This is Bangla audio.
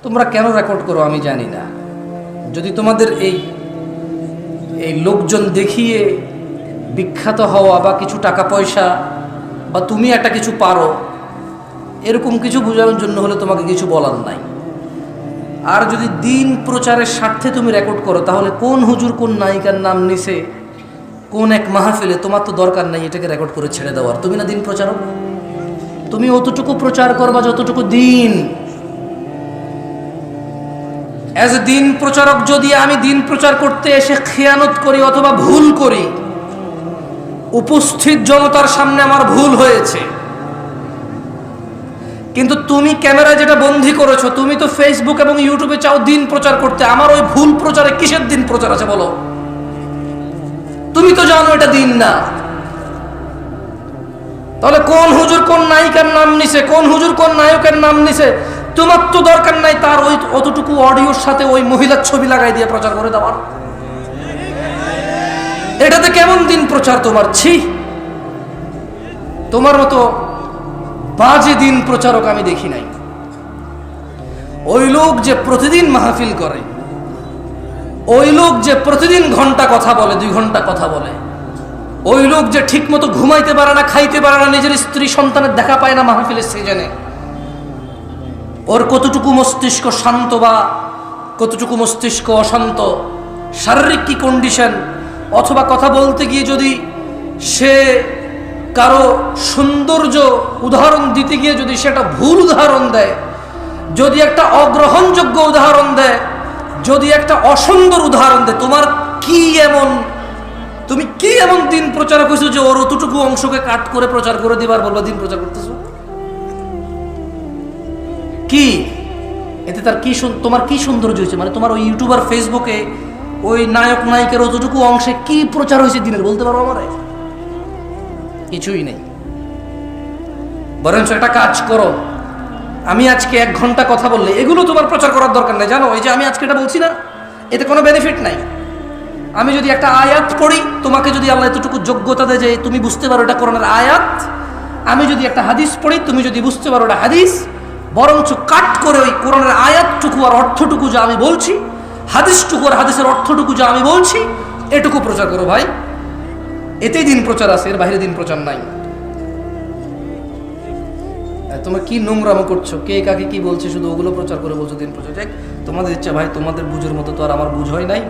তোমরা কেন রেকর্ড করো আমি জানি না। যদি তোমাদের এই লোকজন দেখিয়ে বিখ্যাত হওয়া বা কিছু টাকা পয়সা বা তুমি একটা কিছু পারো এরকম কিছু বোঝানোর জন্য হলে তোমাকে কিছু বলার নাই। আর যদি দিন প্রচারের স্বার্থে তুমি রেকর্ড করো তাহলে কোন হুজুর কোন নায়িকার নাম নিছে কোন এক মাহফিলে, তোমার তো দরকার নাই এটাকে রেকর্ড করে ছেড়ে দেওয়ার। তুমি না দিন প্রচারক, তুমি অতটুকু প্রচার করবা যতটুকু দিন। অ্যাজ এ দিন প্রচারক যদি আমি দিন প্রচার করতে এসে খেয়ানত করি অথবা ভুল করি, উপস্থিত জনতার সামনে আমার ভুল হয়েছে, কিন্তু তুমি ক্যামেরায় যেটা বন্দী করেছো, তুমি তো ফেসবুক এবং ইউটিউবে চাও দিন প্রচার করতে, আমার ওই ভুল প্রচারে কিসের দিন প্রচার আছে বলো? তুমি তো জানো এটা দিন না। তাহলে কোন হুজুর কোন নায়িকার নাম নিছে, কোন হুজুর কোন নায়কের নাম নিছে, তোমার তো দরকার নাই তার ওই অতটুকু অডিওর সাথে ওই মহিলার ছবি লাগাই দিয়ে প্রচার করে দেওয়ার। এটাতে কেমন দিন প্রচার তোমার? ছি, তোমার মতো বাজে দিন প্রচারক আমি দেখি নাই। ওই লোক যে প্রতিদিন মাহফিল করে, ওই লোক যে প্রতিদিন ঘন্টা কথা বলে, 2 ঘন্টা কথা বলে, ওই লোক যে ঠিক মতো ঘুমাইতে পারে না, খাইতে পারে না, নিজের স্ত্রী সন্তানের দেখা পায় না মাহফিলের সিজনে, ওর কতটুকু মস্তিষ্ক শান্ত বা কতটুকু মস্তিষ্ক অশান্ত, শারীরিক কি কন্ডিশন, অথবা কথা বলতে গিয়ে যদি সে কারো সৌন্দর্য উদাহরণ দিতে গিয়ে যদি সেটা ভুল উদাহরণ দেয়, যদি একটা অগ্রহণযোগ্য উদাহরণ দেয়, যদি একটা অসুন্দর উদাহরণ দেয়, তোমার কি এমন, তুমি কি এমন দিন প্রচারক হয়েছো যে ওর অতটুকু অংশকে কাট করে প্রচার করে দিবার বলবা দিন প্রচার করতেছো? কি এতে তার কি, তোমার কি সৌন্দর্য হয়েছে? মানে তোমার ওই ইউটিউবার ফেসবুকে ওই নায়ক নায়িকার অতটুকু অংশে কি প্রচার হয়েছে দিনের, বলতে পারো আমারে? কিছুই নেই। বরঞ্চ একটা কাজ করো, আমি আজকে 1 ঘন্টা কথা বললে এগুলো তোমার প্রচার করার দরকার নেই। জানো এই যে আমি আজকে এটা বলছি না, এতে কোনো বেনিফিট নাই। আমি যদি একটা আয়াত পড়ি, তোমাকে যদি আল্লাহ এতটুকু যোগ্যতা দেয় যে তুমি বুঝতে পারো এটা কোরআনের আয়াত, আমি যদি একটা হাদিস পড়ি, তুমি যদি বুঝতে পারো এটা হাদিস, বরঞ্চ কাট করে ওই কোরআনের আয়াতটুকু আর অর্থটুকু যা আমি বলছি, হাদিসটুকু আর হাদিসের অর্থটুকু যা আমি বলছি, এটুকু প্রচার করো ভাই। এতেই দিন প্রচার আছে, এর বাইরে দিন প্রচার নাই। তোমরা কি নোংরামো করছো, কে কাকে কি বলছে শুধু ওগুলো প্রচার করে বলছো দিন প্রচার। তোমাদের ইচ্ছা ভাই, তোমাদের বুঝের মতো তো আর আমার বুঝ হয় নাই।